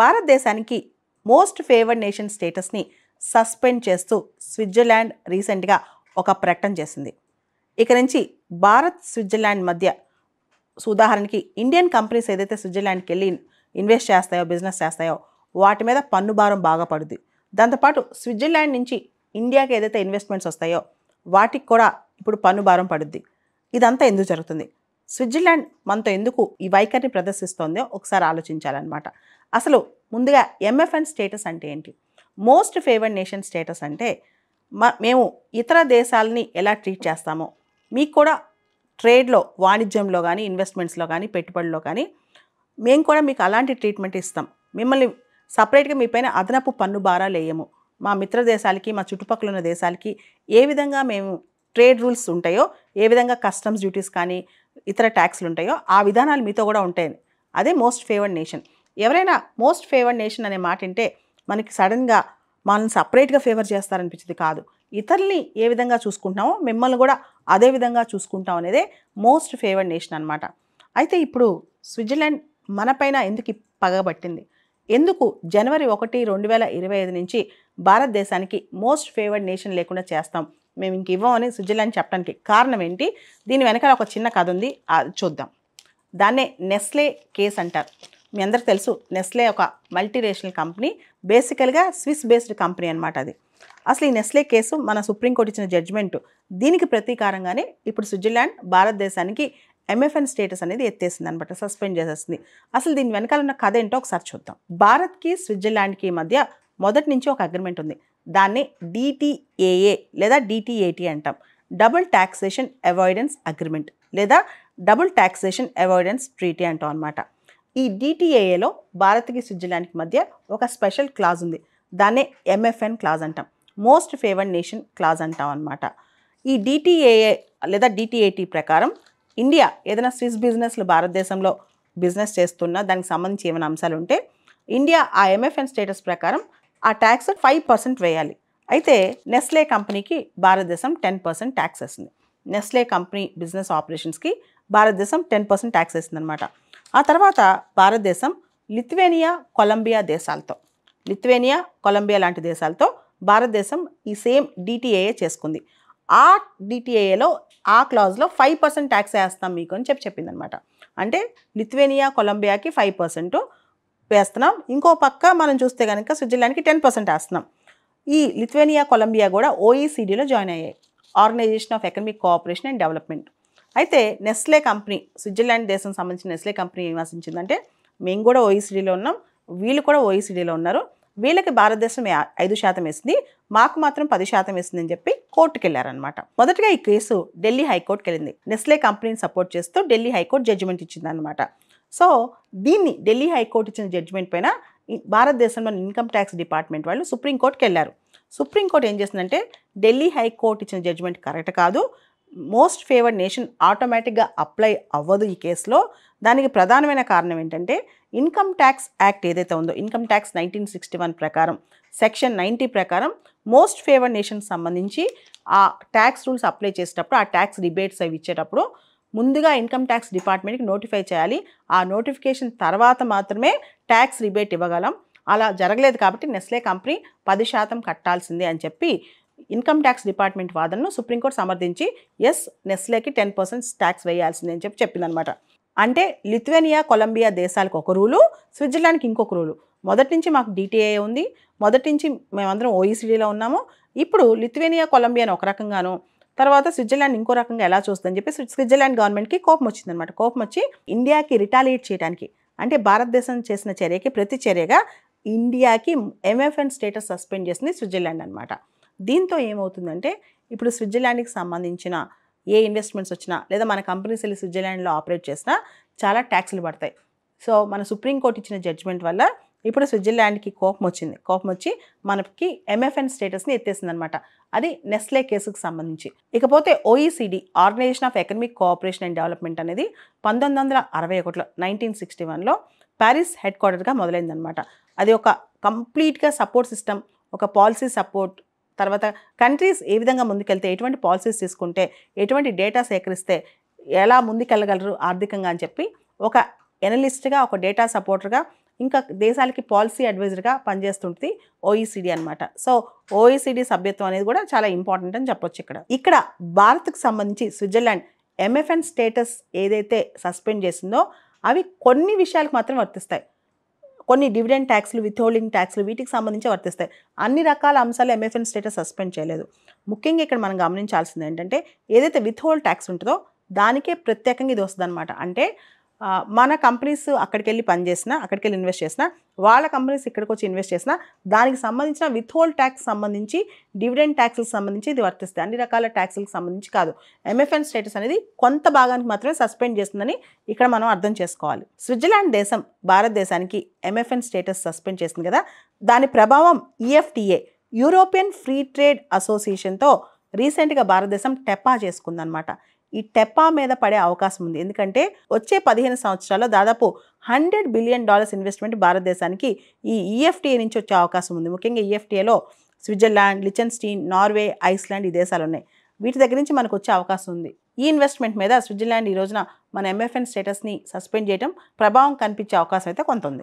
భారతదేశానికి most favoured nation స్టేటస్ని suspend చేస్తూ Switzerland రీసెంట్గా ఒక ప్రకటన చేసింది. ఇక నుంచి భారత్ స్విట్జర్లాండ్ మధ్య ఉదాహరణకి ఇండియన్ కంపెనీస్ ఏదైతే స్విట్జర్లాండ్కి వెళ్ళి ఇన్వెస్ట్ చేస్తాయో, బిజినెస్ చేస్తాయో వాటి మీద పన్ను భారం బాగా పడుద్ది. దాంతోపాటు స్విట్జర్లాండ్ నుంచి ఇండియాకి ఏదైతే ఇన్వెస్ట్మెంట్స్ వస్తాయో వాటికి కూడా ఇప్పుడు పన్ను భారం పడుద్ది. ఇదంతా ఎందుకు జరుగుతుంది? స్విట్జర్లాండ్ మనతో ఎందుకు ఈ వైఖరిని ప్రదర్శిస్తోందో ఒకసారి ఆలోచించాలన్నమాట. అసలు ముందుగా ఎంఎఫ్ఎన్ స్టేటస్ అంటే ఏంటి? మోస్ట్ ఫేవర్డ్ నేషన్ స్టేటస్ అంటే మేము ఇతర దేశాలని ఎలా ట్రీట్ చేస్తామో మీకు కూడా ట్రేడ్లో, వాణిజ్యంలో కానీ, ఇన్వెస్ట్మెంట్స్లో కానీ, పెట్టుబడుల్లో కానీ మేము కూడా మీకు అలాంటి ట్రీట్మెంట్ ఇస్తాం. మిమ్మల్ని సపరేట్గా మీ పైన అదనపు పన్ను భారాలు వేయము. మా మిత్ర దేశాలకి, మా చుట్టుపక్కల ఉన్న దేశాలకి ఏ విధంగా మేము ట్రేడ్ రూల్స్ ఉంటాయో, ఏ విధంగా కస్టమ్స్ డ్యూటీస్ కానీ ఇతర ట్యాక్స్లు ఉంటాయో ఆ విధానాలు మీతో కూడా ఉంటాయని. అదే మోస్ట్ ఫేవర్డ్ నేషన్. ఎవరైనా మోస్ట్ ఫేవర్డ్ నేషన్ అనే మాట అంటే మనకి సడన్గా మనల్ని సపరేట్గా ఫేవర్ చేస్తారనిపించింది కాదు. ఇతరుల్ని ఏ విధంగా చూసుకుంటామో మిమ్మల్ని కూడా అదే విధంగా చూసుకుంటాం అనేదే మోస్ట్ ఫేవర్డ్ నేషన్ అనమాట. అయితే ఇప్పుడు స్విట్జర్లాండ్ మనపైన ఎందుకు పగబట్టింది? ఎందుకు జనవరి 1, 2025 నుంచి భారతదేశానికి మోస్ట్ ఫేవర్డ్ నేషన్ లేకుండా చేస్తాం, మేము ఇంక ఇవ్వమని స్విట్జర్లాండ్ చెప్పడానికి కారణం ఏంటి? దీని వెనకాల ఒక చిన్న కథ ఉంది, చూద్దాం. దాన్నే నెస్లే కేస్ అంటారు. మీ అందరికి తెలుసు, నెస్లే ఒక మల్టీనేషనల్ కంపెనీ, బేసికల్గా స్విస్ బేస్డ్ కంపెనీ అనమాట. అది అసలు ఈ నెస్లే కేసు మన సుప్రీంకోర్టు ఇచ్చిన జడ్జిమెంట్, దీనికి ప్రతీకారంగానే ఇప్పుడు స్విట్జర్లాండ్ భారతదేశానికి ఎంఎఫ్ఎన్ స్టేటస్ అనేది ఎత్తేసింది అనమాట, సస్పెండ్ చేసేసింది. అసలు దీని వెనకాల ఉన్న కథ ఏంటో ఒకసారి చూద్దాం. భారత్కి స్విట్జర్లాండ్కి మధ్య మొదటి నుంచి ఒక అగ్రిమెంట్ ఉంది. దాన్ని డిటిఏఏ లేదా డిటిఏటి అంటాం. డబుల్ టాక్సేషన్ అవాయిడెన్స్ అగ్రిమెంట్ లేదా డబుల్ టాక్సేషన్ అవాయిడెన్స్ ట్రీటీ అంటాం అనమాట. ఈ డిటిఏఏలో భారత్కి స్విట్జర్లాండ్కి మధ్య ఒక స్పెషల్ క్లాజ్ ఉంది. దాన్నే ఎంఎఫ్ఎన్ క్లాజ్ అంటాం, మోస్ట్ ఫేవర్డ్ నేషన్ క్లాజ్ అంటాం అనమాట. ఈ డిటిఏఏ లేదా డిటిఏటి ప్రకారం ఇండియా ఏదైనా స్విస్ బిజినెస్లు భారతదేశంలో బిజినెస్ చేస్తున్నా దానికి సంబంధించి ఏమైనా అంశాలు ఉంటే ఇండియా ఆ ఎంఎఫ్ఎన్ స్టేటస్ ప్రకారం ఆ ట్యాక్స్ 5% వేయాలి. అయితే నెస్లే కంపెనీకి భారతదేశం 10% ట్యాక్స్ వేస్తుంది. నెస్లే కంపెనీ బిజినెస్ ఆపరేషన్స్కి భారతదేశం 10% ట్యాక్స్ వేస్తుంది అనమాట. ఆ తర్వాత భారతదేశం లిథువేనియా, కొలంబియా లాంటి దేశాలతో భారతదేశం ఈ సేమ్ డిటిఏఏ చేసుకుంది. ఆ డిటిఏఏలో ఆ క్లాజ్లో 5% ట్యాక్స్ వేస్తాం మీకు అని చెప్పింది అనమాట. అంటే లిథువేనియా, కొలంబియాకి 5% వేస్తున్నాం. ఇంకో పక్క మనం చూస్తే కనుక స్విట్జర్లాండ్కి 10% వేస్తున్నాం. ఈ లిథువేనియా, కొలంబియా కూడా ఓఈసీడీలో జాయిన్ అయ్యాయి, organisation of economic cooperation and development. అయితే నెస్లే కంపెనీ, స్విట్జర్లాండ్ దేశం సంబంధించిన నెస్లే కంపెనీ ఏం ఆశించిందంటే మేము కూడా ఓఈసీడీలో ఉన్నాం, వీళ్ళు కూడా ఓఈసీడీలో ఉన్నారు, వీళ్ళకి భారతదేశం 5% వేసింది, మాకు మాత్రం 10% వేసిందని చెప్పి కోర్టుకు వెళ్ళారనమాట. మొదటగా ఈ కేసు ఢిల్లీ హైకోర్టుకి వెళ్ళింది. నెస్లే కంపెనీని సపోర్ట్ చేస్తూ ఢిల్లీ హైకోర్టు జడ్జిమెంట్ ఇచ్చిందనమాట. సో దీన్ని ఢిల్లీ హైకోర్టు ఇచ్చిన జడ్జిమెంట్ పైన భారతదేశంలోని ఇన్కమ్ ట్యాక్స్ డిపార్ట్మెంట్ వాళ్ళు సుప్రీంకోర్టుకి వెళ్ళారు. సుప్రీంకోర్టు ఏం చేసిందంటే ఢిల్లీ హైకోర్టు ఇచ్చిన జడ్జిమెంట్ కరెక్ట్ కాదు, మోస్ట్ ఫేవర్డ్ నేషన్ ఆటోమేటిక్గా అప్లై అవ్వదు ఈ కేసులో. దానికి ప్రధానమైన కారణం ఏంటంటే ఇన్కమ్ ట్యాక్స్ యాక్ట్ ఏదైతే ఉందో, ఇన్కమ్ ట్యాక్స్ 1961 ప్రకారం సెక్షన్ 90 ప్రకారం మోస్ట్ ఫేవర్డ్ నేషన్ సంబంధించి ఆ ట్యాక్స్ రూల్స్ అప్లై చేసేటప్పుడు, ఆ ట్యాక్స్ రిబేట్స్ అవి ఇచ్చేటప్పుడు ముందుగా ఇన్కమ్ ట్యాక్స్ డిపార్ట్మెంట్కి నోటిఫై చేయాలి. ఆ నోటిఫికేషన్ తర్వాత మాత్రమే ట్యాక్స్ రిబేట్ ఇవ్వగలం. అలా జరగలేదు కాబట్టి నెస్లే కంపెనీ 10% కట్టాల్సిందే అని చెప్పి ఇన్కమ్ ట్యాక్స్ డిపార్ట్మెంట్ వాదనను సుప్రీంకోర్టు సమర్థించి ఎస్, నెస్లేకి 10% ట్యాక్స్ వేయాల్సిందే అని చెప్పిందనమాట. అంటే లిథువేనియా, కొలంబియా దేశాలకు ఒక రూలు, స్విట్జర్లాండ్కి ఇంకొక రూలు. మొదటి నుంచి మాకు డిటిఏ ఉంది, మొదటి నుంచి మేమందరం ఓఈసీడీలో ఉన్నాము. ఇప్పుడు లిథువేనియా, కొలంబియాని ఒక రకంగాను, తర్వాత స్విట్జర్లాండ్ ఇంకో రకంగా ఎలా చూస్తుందని చెప్పి స్విట్జర్లాండ్ గవర్నమెంట్కి కోపం వచ్చిందనమాట. కోపం వచ్చి ఇండియాకి రిటాలియేట్ చేయడానికి, అంటే భారతదేశం చేసిన చర్యకి ప్రతి చర్యగా ఇండియాకి ఎంఎఫ్ఎన్ స్టేటస్ సస్పెండ్ చేసింది స్విట్జర్లాండ్ అనమాట. దీంతో ఏమవుతుందంటే ఇప్పుడు స్విట్జర్లాండ్కి సంబంధించిన ఏ ఇన్వెస్ట్మెంట్స్ వచ్చినా లేదా మన కంపెనీస్ వెళ్ళి స్విట్జర్లాండ్లో ఆపరేట్ చేసినా చాలా ట్యాక్స్లు పడతాయి. సో మన సుప్రీంకోర్టు ఇచ్చిన జడ్జిమెంట్ వల్ల ఇప్పుడు స్విట్జర్లాండ్కి కోపం వచ్చింది. కోపం వచ్చి మనకి ఎంఎఫ్ఎన్ స్టేటస్ని ఎత్తేసింది అనమాట. అది నెస్లే కేసుకు సంబంధించి. ఇకపోతే OECD, organisation of economic cooperation and development అనేది 1961లో 1961లో ప్యారిస్ హెడ్ క్వార్టర్గా మొదలైందనమాట. అది ఒక కంప్లీట్గా సపోర్ట్ సిస్టమ్, ఒక పాలసీ సపోర్ట్, తర్వాత కంట్రీస్ ఏ విధంగా ముందుకెళ్తే, ఎటువంటి పాలసీస్ తీసుకుంటే, ఎటువంటి డేటా సేకరిస్తే ఎలా ముందుకెళ్ళగలరు ఆర్థికంగా అని చెప్పి ఒక ఎనలిస్ట్గా, ఒక డేటా సపోర్టర్గా ఇంకా దేశాలకి పాలసీ అడ్వైజర్గా పనిచేస్తుంటుంది ఓఈసీడీ అనమాట. సో ఓఈసీడీ సభ్యత్వం అనేది కూడా చాలా ఇంపార్టెంట్ అని చెప్పొచ్చు. ఇక్కడ భారత్కు సంబంధించి స్విట్జర్లాండ్ ఎంఎఫ్ఎన్ స్టేటస్ ఏదైతే సస్పెండ్ చేసిందో అవి కొన్ని విషయాలకు మాత్రం వర్తిస్తాయి. కొన్ని డివిడెండ్ ట్యాక్స్లు, విత్హోల్డింగ్ ట్యాక్స్లు వీటికి సంబంధించి వర్తిస్తాయి. అన్ని రకాల అంశాలు ఎంఎఫ్ఎన్ స్టేటస్ సస్పెండ్ చేయలేదు. ముఖ్యంగా ఇక్కడ మనం గమనించాల్సింది ఏంటంటే ఏదైతే విత్హోల్డ్ ట్యాక్స్ ఉంటుందో దానికే ప్రత్యేకంగా ఇది వస్తుంది అనమాట. అంటే మన కంపెనీస్ అక్కడికి వెళ్ళి పనిచేసినా, అక్కడికి వెళ్ళి ఇన్వెస్ట్ చేసినా, వాళ్ళ కంపెనీస్ ఇక్కడికి వచ్చి ఇన్వెస్ట్ చేసినా దానికి సంబంధించిన విత్హోల్డ్ ట్యాక్స్ సంబంధించి, డివిడెండ్ ట్యాక్స్కి సంబంధించి ఇది వర్తిస్తాయి. అన్ని రకాల ట్యాక్స్లకు సంబంధించి కాదు. ఎంఎఫ్ఎన్ స్టేటస్ అనేది కొంత భాగానికి మాత్రమే సస్పెండ్ చేస్తుందని ఇక్కడ మనం అర్థం చేసుకోవాలి. స్విట్జర్లాండ్ దేశం భారతదేశానికి ఎంఎఫ్ఎన్ స్టేటస్ సస్పెండ్ చేసింది కదా, దాని ప్రభావం ఈఎఫ్టీఏ యూరోపియన్ ఫ్రీ ట్రేడ్ అసోసియేషన్తో రీసెంట్గా భారతదేశం టెపా చేసుకుందనమాట. ఈ టెపా మీద పడే అవకాశం ఉంది. ఎందుకంటే వచ్చే 15 సంవత్సరాల్లో దాదాపు $100 బిలియన్ ఇన్వెస్ట్మెంట్ భారతదేశానికి ఈ ఈఎఫ్టీఏ నుంచి వచ్చే అవకాశం ఉంది. ముఖ్యంగా ఈఎఫ్టీఏలో స్విట్జర్లాండ్, లిచెన్స్టీన్, నార్వే, ఐస్లాండ్ ఈ దేశాలు ఉన్నాయి. వీటి దగ్గర నుంచి మనకు వచ్చే అవకాశం ఉంది. ఈ ఇన్వెస్ట్మెంట్ మీద స్విట్జర్లాండ్ ఈ రోజున మన ఎంఎఫ్ఎన్ స్టేటస్ని సస్పెండ్ చేయడం ప్రభావం కనిపించే అవకాశం అయితే కొంత ఉంది.